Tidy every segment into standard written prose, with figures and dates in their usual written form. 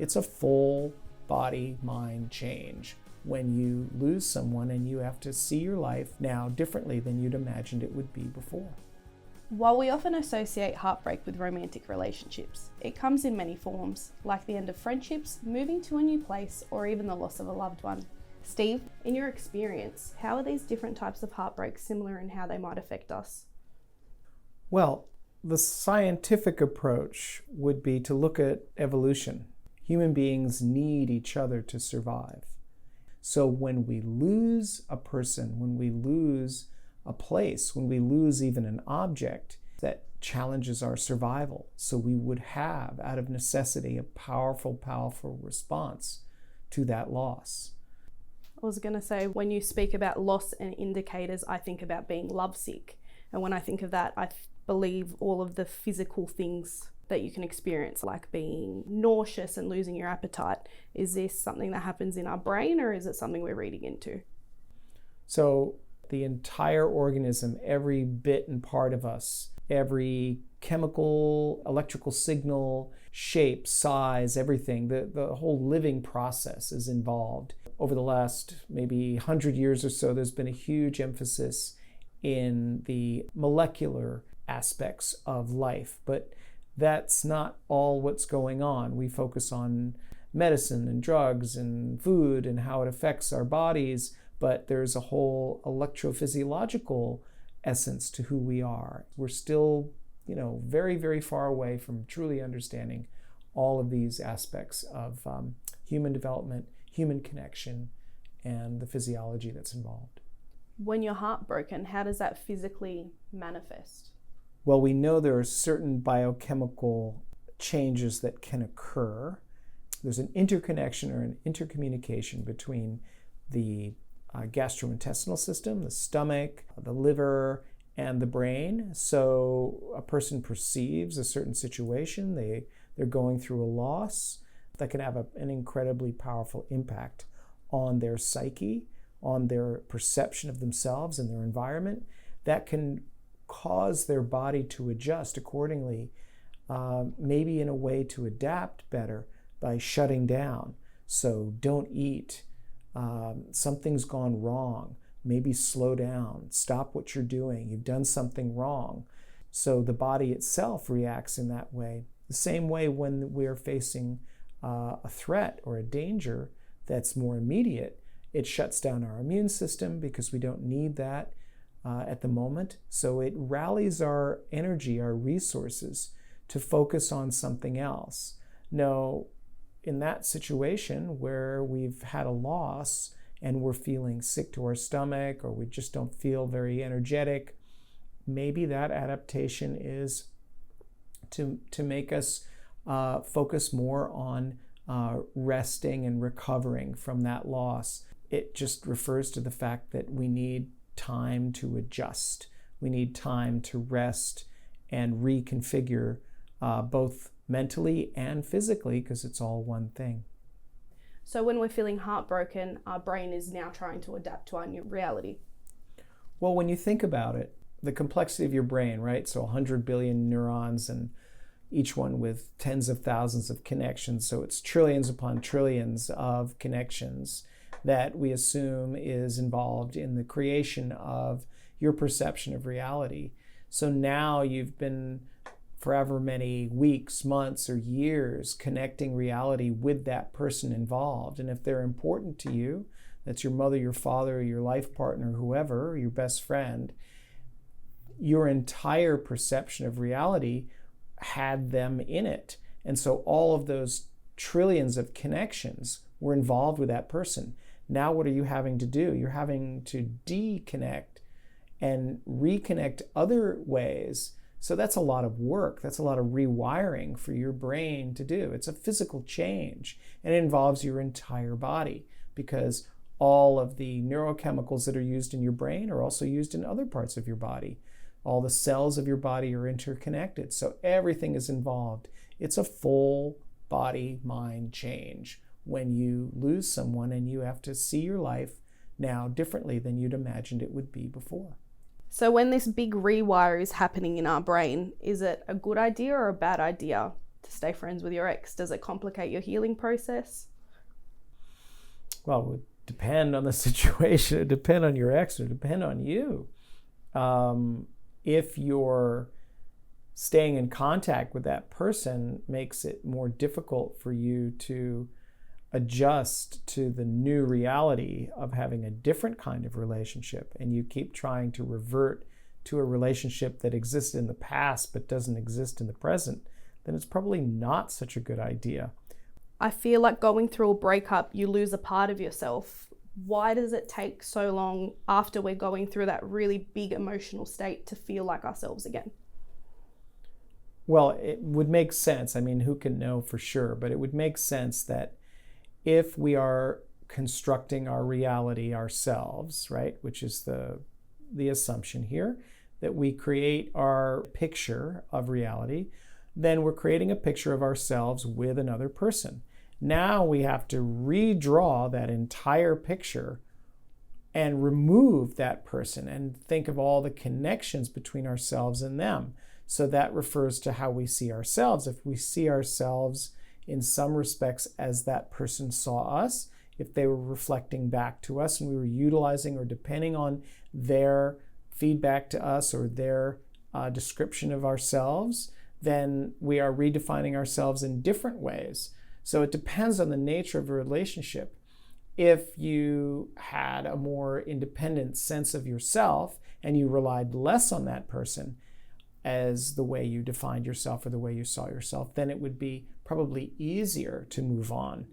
It's a full body mind change when you lose someone and you have to see your life now differently than you'd imagined it would be before. While we often associate heartbreak with romantic relationships, it comes in many forms, like the end of friendships, moving to a new place, or even the loss of a loved one. Steve, in your experience, how are these different types of heartbreak similar in how they might affect us? Well, the scientific approach would be to look at evolution. Human beings need each other to survive. So when we lose a person, when we lose a place, when we lose even an object, that challenges our survival. So we would have, out of necessity, a powerful response to that loss. I was going to say, when you speak about loss and indicators, I think about being lovesick. And when I think of that, I believe all of the physical things that you can experience, like being nauseous and losing your appetite. Is this something that happens in our brain, or is it something we're reading into? So the entire organism, every bit and part of us, every chemical, electrical signal, shape, size, everything, the whole living process is involved. Over the last maybe 100 years or so, there's been a huge emphasis in the molecular aspects of life, but that's not all what's going on. We focus on medicine and drugs and food and how it affects our bodies, but there's a whole electrophysiological essence to who we are. We're still, very, very far away from truly understanding all of these aspects of human development, human connection, and the physiology that's involved. When you're heartbroken, how does that physically manifest? Well, we know there are certain biochemical changes that can occur. There's an interconnection or an intercommunication between the gastrointestinal system, the stomach, the liver, and the brain. So a person perceives a certain situation, they're going through a loss that can have an incredibly powerful impact on their psyche, on their perception of themselves and their environment. That can cause their body to adjust accordingly, maybe in a way to adapt better by shutting down. So don't eat. Something's gone wrong. Maybe slow down. Stop what you're doing. You've done something wrong. So the body itself reacts in that way. The same way when we're facing a threat or a danger that's more immediate, it shuts down our immune system because we don't need that at the moment. So it rallies our energy, our resources to focus on something else. Now, in that situation where we've had a loss and we're feeling sick to our stomach, or we just don't feel very energetic, maybe that adaptation is to make us focus more on resting and recovering from that loss. It just refers to the fact that we need time to adjust. We need time to rest and reconfigure both mentally and physically, because it's all one thing. So when we're feeling heartbroken, our brain is now trying to adapt to our new reality. Well, when you think about it, the complexity of your brain, right? So 100 billion neurons, and each one with tens of thousands of connections. So it's trillions upon trillions of connections that we assume is involved in the creation of your perception of reality. So now you've been forever many weeks, months, or years connecting reality with that person involved. And if they're important to you, that's your mother, your father, your life partner, whoever, your best friend, your entire perception of reality had them in it. And so all of those trillions of connections were involved with that person. Now what are you having to do? You're having to deconnect and reconnect other ways. So that's a lot of work. That's a lot of rewiring for your brain to do. It's a physical change, and it involves your entire body, because all of the neurochemicals that are used in your brain are also used in other parts of your body. All the cells of your body are interconnected. So everything is involved. It's a full body mind change when you lose someone and you have to see your life now differently than you'd imagined it would be before. So when this big rewire is happening in our brain, is it a good idea or a bad idea to to stay friends with your ex? Does it complicate your healing process? Well, it would depend on the situation. It would depend on your ex. It would depend on you. If you're staying in contact with that person makes it more difficult for you to adjust to the new reality of having a different kind of relationship, and you keep trying to revert to a relationship that existed in the past but doesn't exist in the present, then it's probably not such a good idea. I feel like going through a breakup, you lose a part of yourself. Why does it take so long after we're going through that really big emotional state to feel like ourselves again? Well, it would make sense. I mean, who can know for sure? But it would make sense that if we are constructing our reality ourselves, right, which is the assumption here, that we create our picture of reality, then we're creating a picture of ourselves with another person. Now we have to redraw that entire picture and remove that person and think of all the connections between ourselves and them. So that refers to how we see ourselves. If we see ourselves in some respects as that person saw us, if they were reflecting back to us and we were utilizing or depending on their feedback to us or their description of ourselves, then we are redefining ourselves in different ways. So it depends on the nature of a relationship. If you had a more independent sense of yourself and you relied less on that person as the way you defined yourself or the way you saw yourself, then it would be probably easier to move on.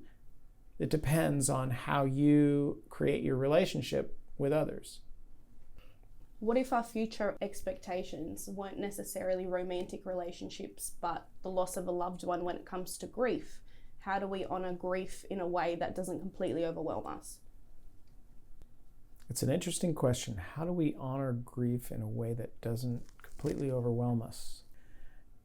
It depends on how you create your relationship with others. What if our future expectations weren't necessarily romantic relationships, but the loss of a loved one when it comes to grief? How do we honor grief in a way that doesn't completely overwhelm us? It's an interesting question. How do we honor grief in a way that doesn't completely overwhelm us?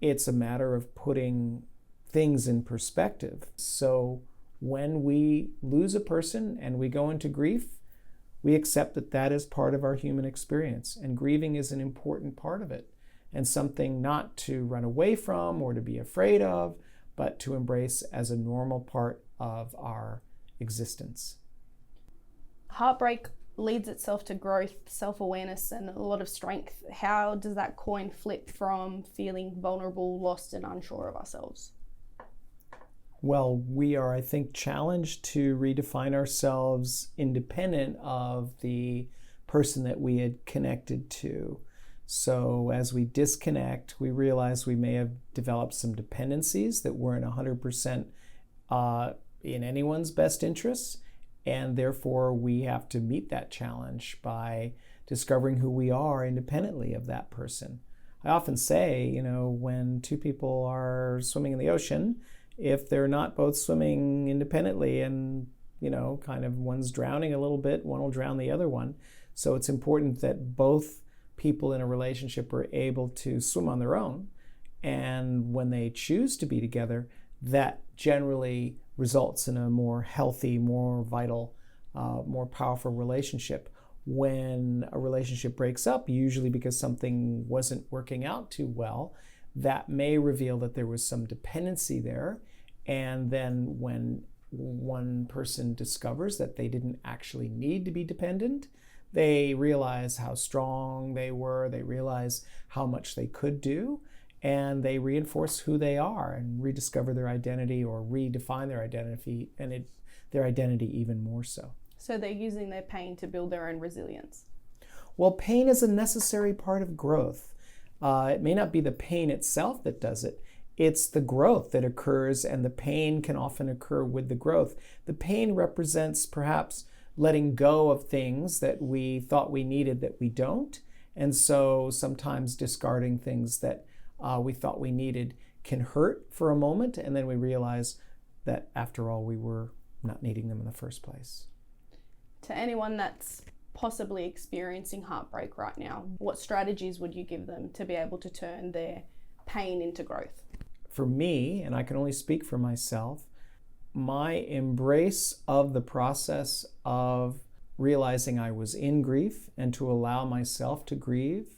It's a matter of putting things in perspective. So when we lose a person and we go into grief, we accept that that is part of our human experience, and grieving is an important part of it, and something not to run away from or to be afraid of, but to embrace as a normal part of our existence. Heartbreak leads itself to growth, self-awareness, and a lot of strength. How does that coin flip from feeling vulnerable, lost, and unsure of ourselves? Well, we are, I think, challenged to redefine ourselves independent of the person that we had connected to. So as we disconnect, we realize we may have developed some dependencies that weren't 100% in anyone's best interests, and therefore we have to meet that challenge by discovering who we are independently of that person. I often say, when two people are swimming in the ocean, if they're not both swimming independently and, kind of one's drowning a little bit, one will drown the other one. So it's important that both people in a relationship are able to swim on their own. And when they choose to be together, that generally results in a more healthy, more vital, more powerful relationship. When a relationship breaks up, usually because something wasn't working out too well, that may reveal that there was some dependency there. And then when one person discovers that they didn't actually need to be dependent, they realize how strong they were, they realize how much they could do, and they reinforce who they are and rediscover their identity or redefine their identity, and their identity even more so. So they're using their pain to build their own resilience. Well, pain is a necessary part of growth. It may not be the pain itself that does it. It's the growth that occurs, and the pain can often occur with the growth. The pain represents perhaps letting go of things that we thought we needed that we don't. And so sometimes discarding things that we thought we needed can hurt for a moment, and then we realize that after all, we were not needing them in the first place. To anyone that's possibly experiencing heartbreak right now, what strategies would you give them to be able to turn their pain into growth? For me, and I can only speak for myself, my embrace of the process of realizing I was in grief and to allow myself to grieve,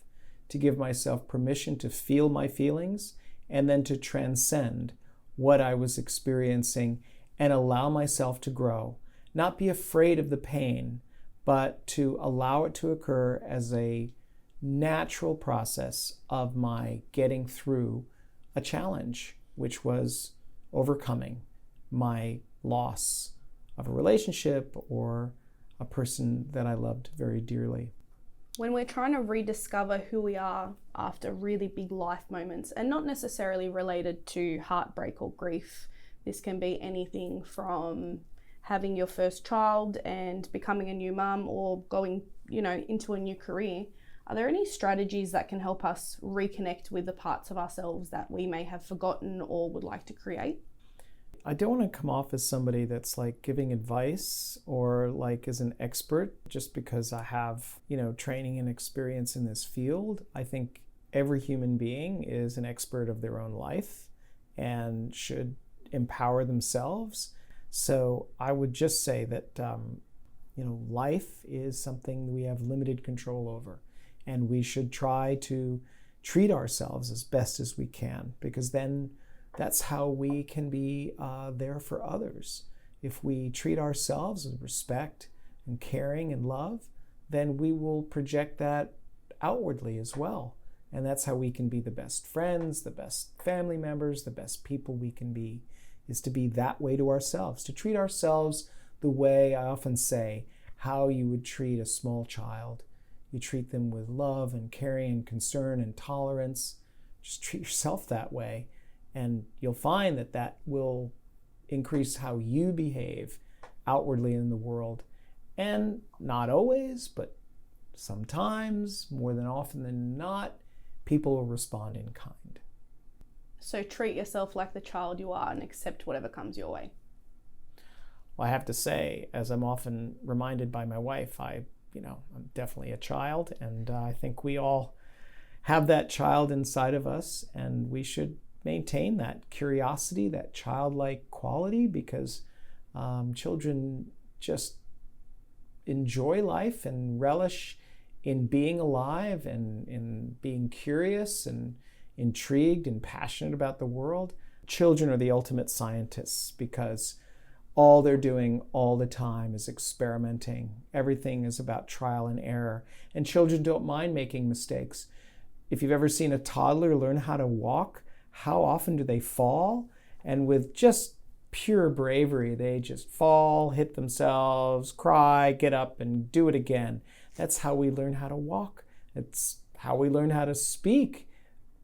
to give myself permission to feel my feelings, and then to transcend what I was experiencing and allow myself to grow. Not be afraid of the pain, but to allow it to occur as a natural process of my getting through a challenge, which was overcoming my loss of a relationship or a person that I loved very dearly. When we're trying to rediscover who we are after really big life moments, and not necessarily related to heartbreak or grief, this can be anything from having your first child and becoming a new mum, or going, into a new career. Are there any strategies that can help us reconnect with the parts of ourselves that we may have forgotten or would like to create? I don't want to come off as somebody that's like giving advice or like as an expert just because I have, training and experience in this field. I think every human being is an expert of their own life and should empower themselves. So I would just say that, life is something we have limited control over, and we should try to treat ourselves as best as we can, because then that's how we can be there for others. If we treat ourselves with respect and caring and love, then we will project that outwardly as well. And that's how we can be the best friends, the best family members, the best people we can be, is to be that way to ourselves, to treat ourselves the way I often say, how you would treat a small child. You treat them with love and caring and concern and tolerance. Just treat yourself that way. And you'll find that that will increase how you behave outwardly in the world. And not always, but sometimes, more than often than not, people will respond in kind. So treat yourself like the child you are and accept whatever comes your way. Well, I have to say, as I'm often reminded by my wife, I'm definitely a child, and I think we all have that child inside of us, and we should maintain that curiosity, that childlike quality, because children just enjoy life and relish in being alive and in being curious and intrigued and passionate about the world. Children are the ultimate scientists because all they're doing all the time is experimenting. Everything is about trial and error, and children don't mind making mistakes. If you've ever seen a toddler learn how to walk, how often do they fall? And with just pure bravery, they just fall, hit themselves, cry, get up, and do it again. That's how we learn how to walk. It's how we learn how to speak.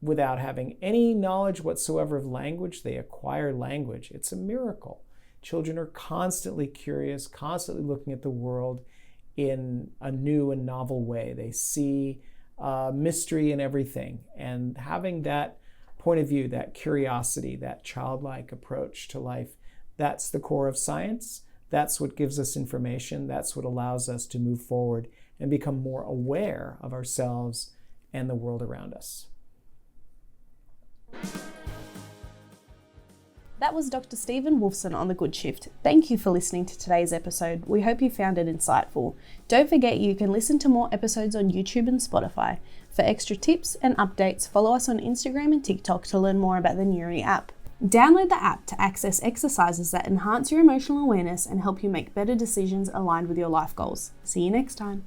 Without having any knowledge whatsoever of language, they acquire language. It's a miracle. Children are constantly curious, constantly looking at the world in a new and novel way. They see mystery in everything. And having that point of view, that curiosity, that childlike approach to life, that's the core of science. That's what gives us information. That's what allows us to move forward and become more aware of ourselves and the world around us. That was Dr. Stephen Wolfson on The Good Shift. Thank you for listening to today's episode. We hope you found it insightful. Don't forget you can listen to more episodes on YouTube and Spotify. For extra tips and updates, follow us on Instagram and TikTok to learn more about the Neuroscience app. Download the app to access exercises that enhance your emotional awareness and help you make better decisions aligned with your life goals. See you next time.